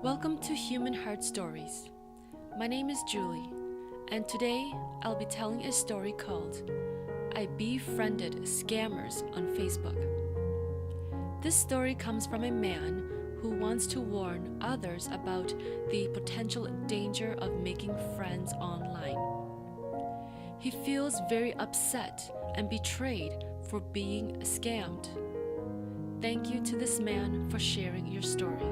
Welcome to Human Heart Stories. My name is Julie, and today I'll be telling a story called I Befriended Scammers on Facebook. This story comes from a man who wants to warn others about the potential danger of making friends online. He feels very upset and betrayed for being scammed. Thank you to this man for sharing your story.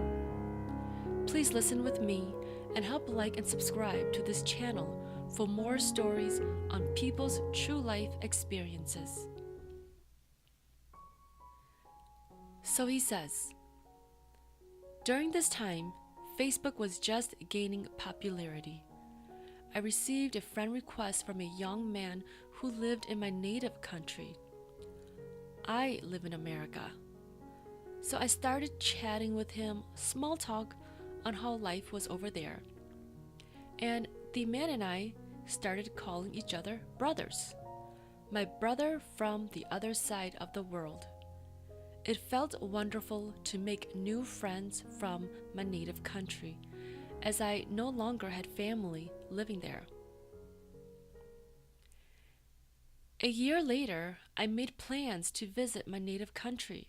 Please listen with me and help like and subscribe to this channel for more stories on people's true life experiences. So he says, during this time, Facebook was just gaining popularity. I received a friend request from a young man who lived in my native country. I live in America. So I started chatting with him, small talk on how life was over there. And the man and I started calling each other brothers. My brother from the other side of the world. It felt wonderful to make new friends from my native country, as I no longer had family living there. A year later, I made plans to visit my native country.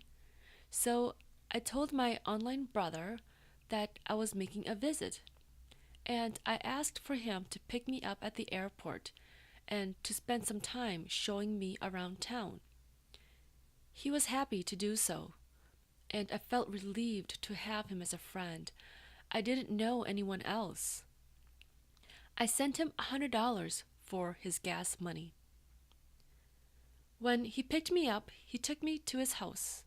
So I told my online brother that I was making a visit, and I asked for him to pick me up at the airport and to spend some time showing me around town. He was happy to do so, and I felt relieved to have him as a friend. I didn't know anyone else. I sent him $100 for his gas money. When he picked me up, he took me to his house.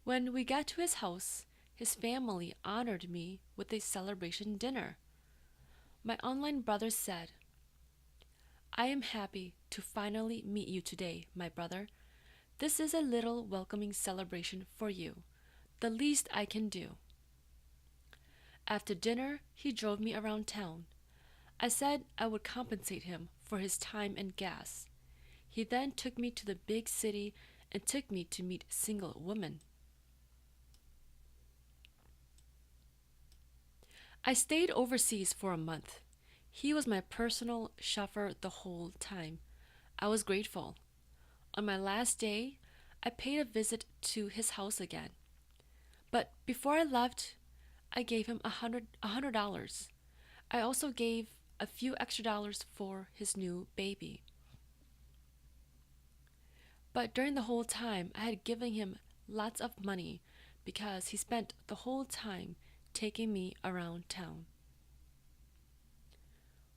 When we got to his house, his family honored me with a celebration dinner. My online brother said, I am happy to finally meet you today, my brother. This is a little welcoming celebration for you, the least I can do. After dinner, he drove me around town. I said I would compensate him for his time and gas. He then took me to the big city and took me to meet single women. I stayed overseas for a month. He was my personal chauffeur the whole time. I was grateful. On my last day, I paid a visit to his house again. But before I left, I gave him $100. I also gave a few extra dollars for his new baby. But during the whole time, I had given him lots of money because he spent the whole time taking me around town.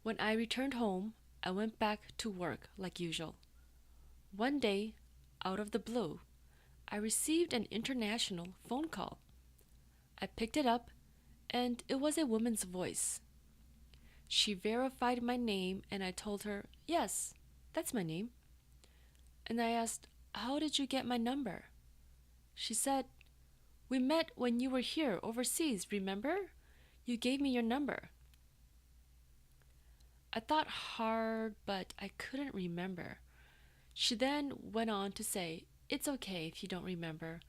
When I returned home, I went back to work like usual. One day, out of the blue, I received an international phone call. I picked it up, and it was a woman's voice. She verified my name, and I told her, yes, that's my name. And I asked, how did you get my number? She said, we met when you were here overseas, remember? You gave me your number. I thought hard, but I couldn't remember. She then went on to say, it's okay if you don't remember.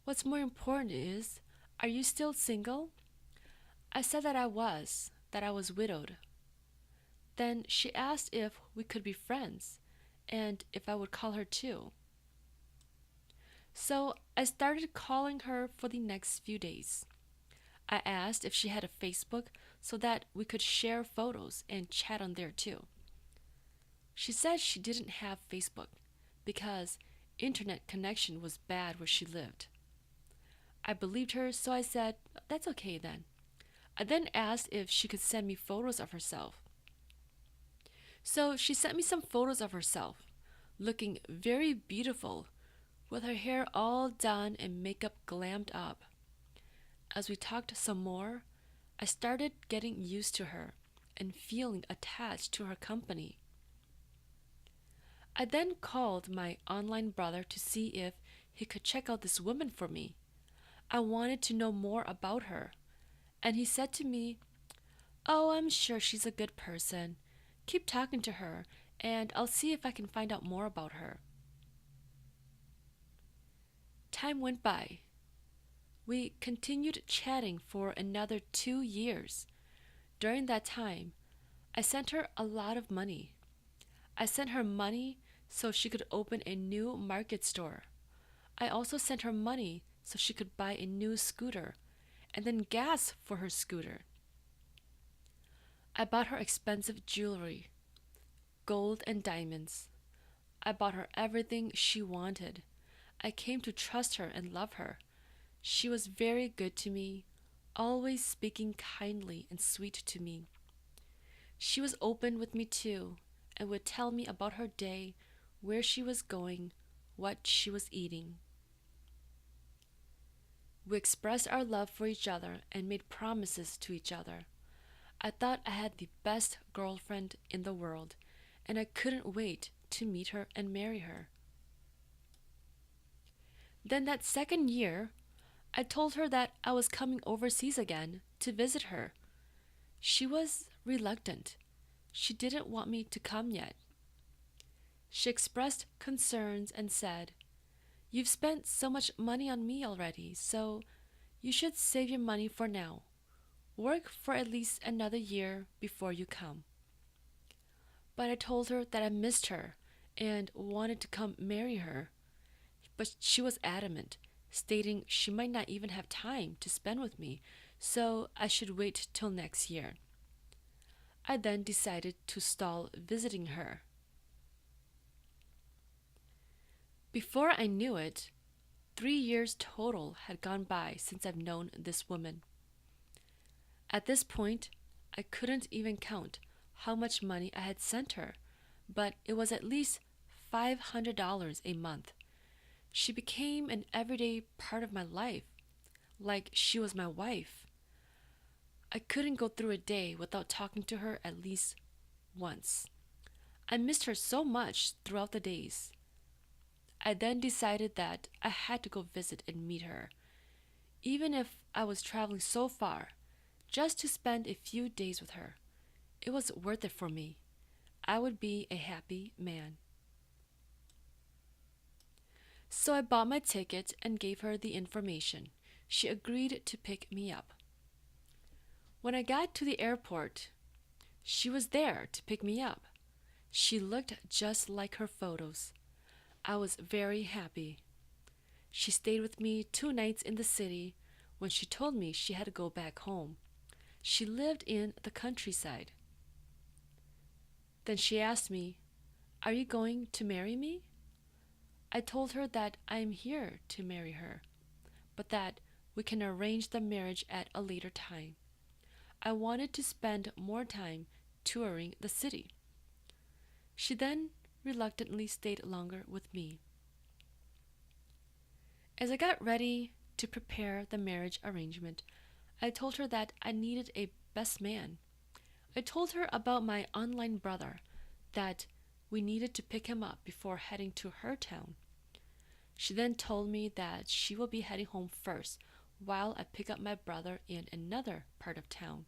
What's more important is, are you still single? I said that I was widowed. Then she asked if we could be friends, and if I would call her too. So I started calling her for the next few days. I asked if she had a Facebook so that we could share photos and chat on there too. She said she didn't have Facebook because internet connection was bad where she lived. I believed her, so I said, that's okay then. I then asked if she could send me photos of herself. So she sent me some photos of herself, looking very beautiful, with her hair all done and makeup glammed up. As we talked some more, I started getting used to her and feeling attached to her company. I then called my online brother to see if he could check out this woman for me. I wanted to know more about her, and he said to me, oh, I'm sure she's a good person. Keep talking to her, and I'll see if I can find out more about her. Time went by. We continued chatting for another 2 years. During that time, I sent her a lot of money. I sent her money so she could open a new market store. I also sent her money so she could buy a new scooter and then gas for her scooter. I bought her expensive jewelry, gold and diamonds. I bought her everything she wanted. I came to trust her and love her. She was very good to me, always speaking kindly and sweet to me. She was open with me too, and would tell me about her day, where she was going, what she was eating. We expressed our love for each other and made promises to each other. I thought I had the best girlfriend in the world, and I couldn't wait to meet her and marry her. Then, that second year, I told her that I was coming overseas again to visit her. She was reluctant. She didn't want me to come yet. She expressed concerns and said, "You've spent so much money on me already, so you should save your money for now. Work for at least another year before you come." But I told her that I missed her and wanted to come marry her. But she was adamant, stating she might not even have time to spend with me, so I should wait till next year. I then decided to stall visiting her. Before I knew it, 3 years total had gone by since I've known this woman. At this point, I couldn't even count how much money I had sent her, but it was at least $500 a month. She became an everyday part of my life, like she was my wife. I couldn't go through a day without talking to her at least once. I missed her so much throughout the days. I then decided that I had to go visit and meet her, even if I was traveling so far, just to spend a few days with her. It was worth it for me. I would be a happy man. So I bought my ticket and gave her the information. She agreed to pick me up. When I got to the airport, she was there to pick me up. She looked just like her photos. I was very happy. She stayed with me 2 nights in the city when she told me she had to go back home. She lived in the countryside. Then she asked me, "Are you going to marry me?" I told her that I am here to marry her, but that we can arrange the marriage at a later time. I wanted to spend more time touring the city. She then reluctantly stayed longer with me. As I got ready to prepare the marriage arrangement, I told her that I needed a best man. I told her about my online brother, that we needed to pick him up before heading to her town. She then told me that she will be heading home first while I pick up my brother in another part of town.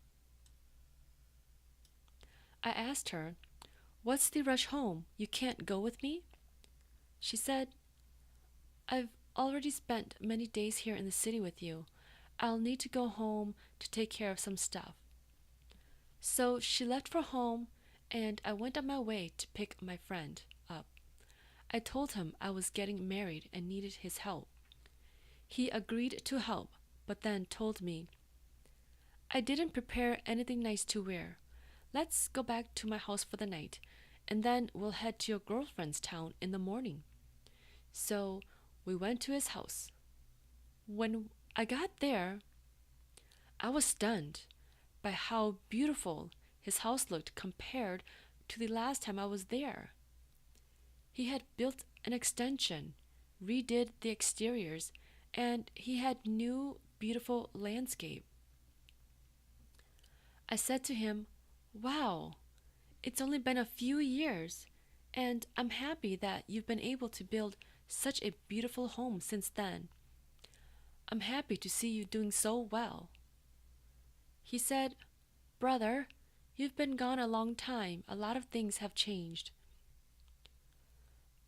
I asked her, "What's the rush home? You can't go with me?" She said, "I've already spent many days here in the city with you. I'll need to go home to take care of some stuff." So she left for home, and I went on my way to pick my friend up. I told him I was getting married and needed his help. He agreed to help, but then told me, "I didn't prepare anything nice to wear. Let's go back to my house for the night, and then we'll head to your girlfriend's town in the morning." So we went to his house. When I got there, I was stunned by how beautiful his house looked compared to the last time I was there. He had built an extension, redid the exteriors, and he had new beautiful landscape. I said to him, "Wow, it's only been a few years, and I'm happy that you've been able to build such a beautiful home since then. I'm happy to see you doing so well." He said, "Brother, you've been gone a long time. A lot of things have changed."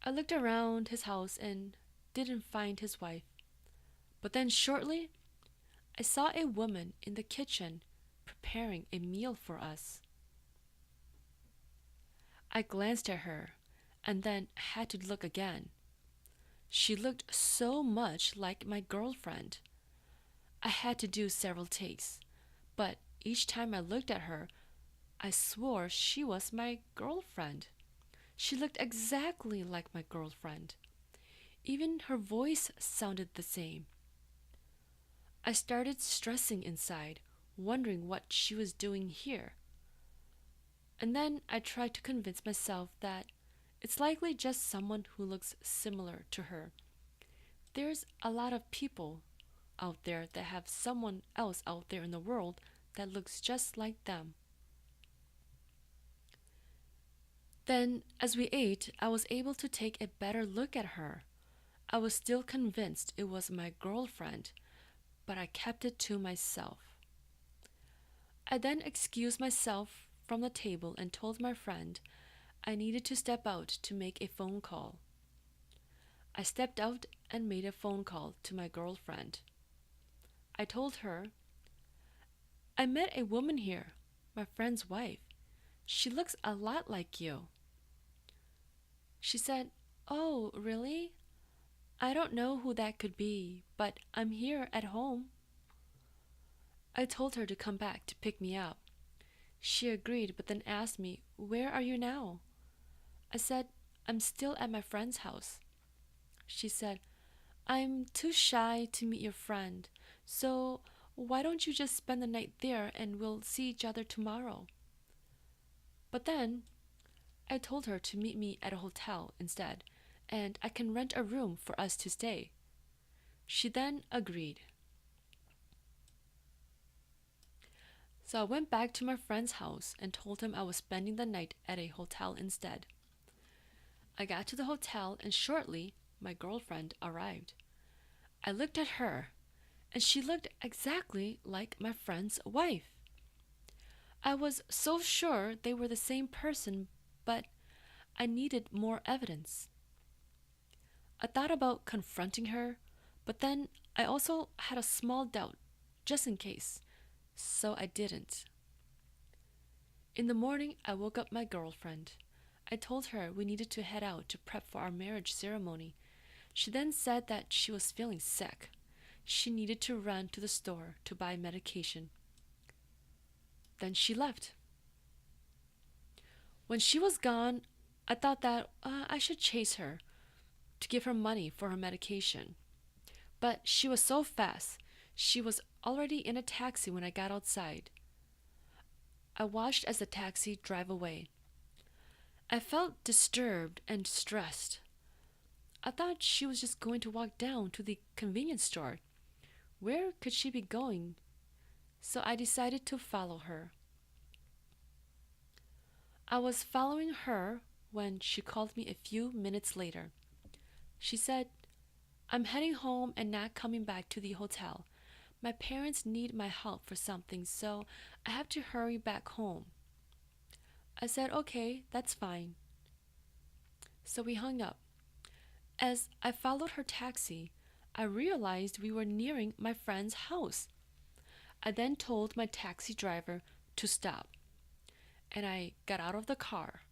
I looked around his house and didn't find his wife. But then shortly, I saw a woman in the kitchen preparing a meal for us. I glanced at her and then had to look again. She looked so much like my girlfriend. I had to do several takes, but each time I looked at her, I swore she was my girlfriend. She looked exactly like my girlfriend. Even her voice sounded the same. I started stressing inside, wondering what she was doing here. And then I tried to convince myself that it's likely just someone who looks similar to her. There's a lot of people out there that have someone else out there in the world that looks just like them. Then, as we ate, I was able to take a better look at her. I was still convinced it was my girlfriend, but I kept it to myself. I then excused myself from the table and told my friend I needed to step out to make a phone call. I stepped out and made a phone call to my girlfriend. I told her, I met a woman here, my friend's wife. She looks a lot like you. She said, Oh, really? I don't know who that could be, but I'm here at home. I told her to come back to pick me up. She agreed, but then asked me, Where are you now? I said, I'm still at my friend's house. She said, I'm too shy to meet your friend, so why don't you just spend the night there and we'll see each other tomorrow? But then I told her to meet me at a hotel instead, and I can rent a room for us to stay. She then agreed. So I went back to my friend's house and told him I was spending the night at a hotel instead. I got to the hotel and shortly my girlfriend arrived. I looked at her and she looked exactly like my friend's wife. I was so sure they were the same person, but I needed more evidence. I thought about confronting her, but then I also had a small doubt, just in case, so I didn't. In the morning, I woke up my girlfriend. I told her we needed to head out to prep for our marriage ceremony. She then said that she was feeling sick. She needed to run to the store to buy medication. Then she left. When she was gone, I thought that I should chase her to give her money for her medication. But she was so fast, she was already in a taxi when I got outside. I watched as the taxi drove away. I felt disturbed and stressed. I thought she was just going to walk down to the convenience store. Where could she be going? So I decided to follow her. I was following her when she called me a few minutes later. She said, I'm heading home and not coming back to the hotel. My parents need my help for something, so I have to hurry back home. I said, okay, that's fine. So we hung up. As I followed her taxi, I realized we were nearing my friend's house. I then told my taxi driver to stop, and I got out of the car.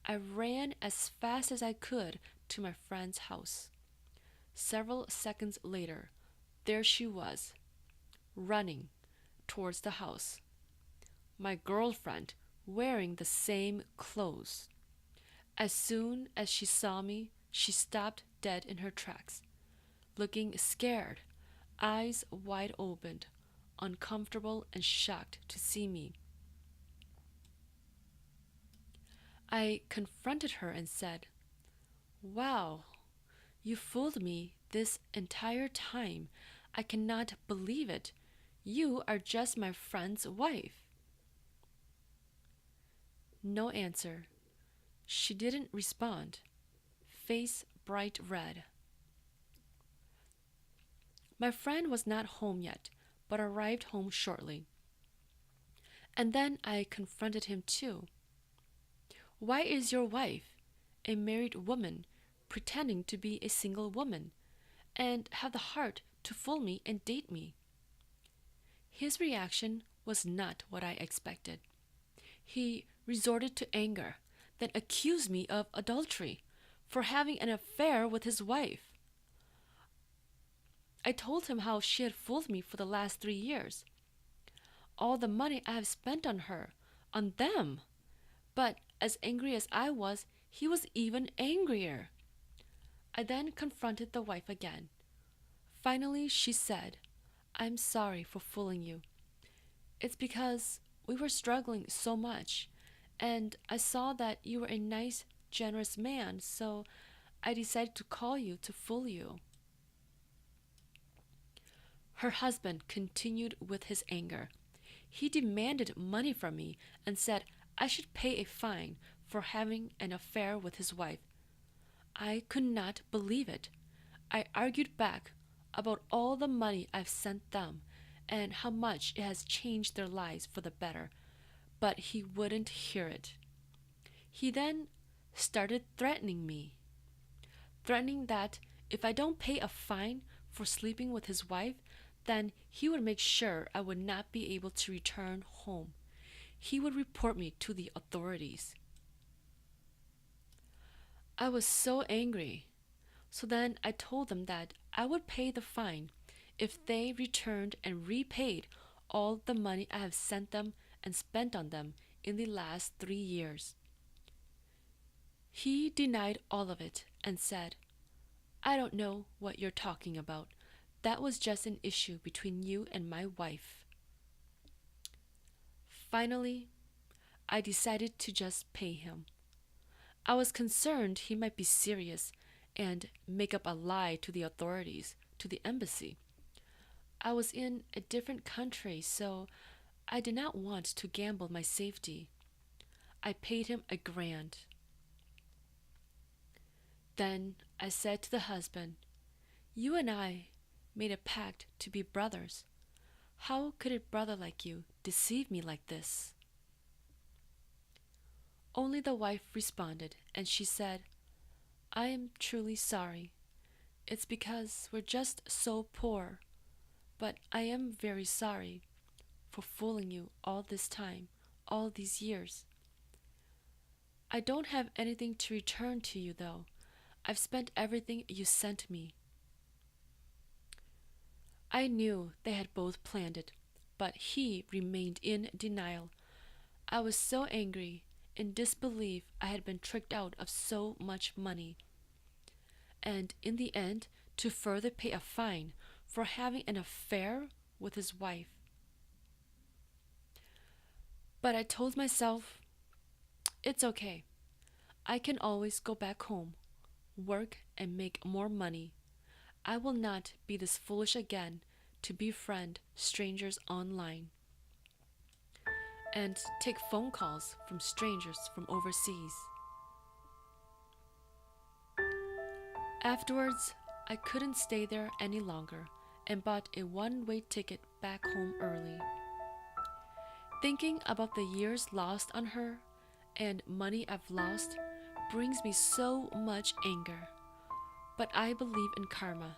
I ran as fast as I could to my friend's house. Several seconds later, there she was, running towards the house. My girlfriend wearing the same clothes. As soon as she saw me, she stopped dead in her tracks, looking scared, eyes wide open, uncomfortable and shocked to see me. I confronted her and said, Wow, you fooled me this entire time. I cannot believe it. You are just my friend's wife. No answer. She didn't respond. Face bright red. My friend was not home yet, but arrived home shortly. And then I confronted him too. Why is your wife, a married woman, pretending to be a single woman, and have the heart to fool me and date me. His reaction was not what I expected. He resorted to anger, then accused me of adultery for having an affair with his wife. I told him how she had fooled me for the last 3 years. All the money I have spent on her, on them. But as angry as I was, he was even angrier. I then confronted the wife again. Finally, she said, "I'm sorry for fooling you. It's because we were struggling so much, and I saw that you were a nice, generous man, so I decided to call you to fool you." Her husband continued with his anger. He demanded money from me and said I should pay a fine for having an affair with his wife. I could not believe it. I argued back about all the money I've sent them and how much it has changed their lives for the better, but he wouldn't hear it. He then started threatening me, threatening that if I don't pay a fine for sleeping with his wife, then he would make sure I would not be able to return home. He would report me to the authorities. I was so angry. So then I told them that I would pay the fine if they returned and repaid all the money I have sent them and spent on them in the last 3 years. He denied all of it and said, "I don't know what you're talking about. That was just an issue between you and my wife." Finally, I decided to just pay him. I was concerned he might be serious and make up a lie to the authorities, to the embassy. I was in a different country, so I did not want to gamble my safety. I paid him $1,000. Then I said to the husband, "You and I made a pact to be brothers. How could a brother like you deceive me like this?" Only the wife responded, and she said, "I am truly sorry. It's because we're just so poor. But I am very sorry for fooling you all this time, all these years. I don't have anything to return to you, though. I've spent everything you sent me." I knew they had both planned it, but he remained in denial. I was so angry, in disbelief I had been tricked out of so much money, and in the end, to further pay a fine for having an affair with his wife. But I told myself, it's okay. I can always go back home, work, and make more money. I will not be this foolish again to befriend strangers online and take phone calls from strangers from overseas. Afterwards, I couldn't stay there any longer and bought a one-way ticket back home early. Thinking about the years lost on her and money I've lost brings me so much anger. But I believe in karma.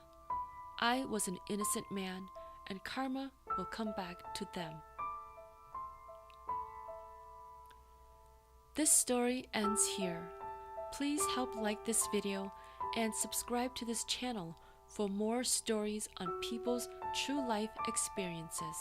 I was an innocent man, and karma will come back to them. This story ends here. Please help like this video and subscribe to this channel for more stories on people's true life experiences.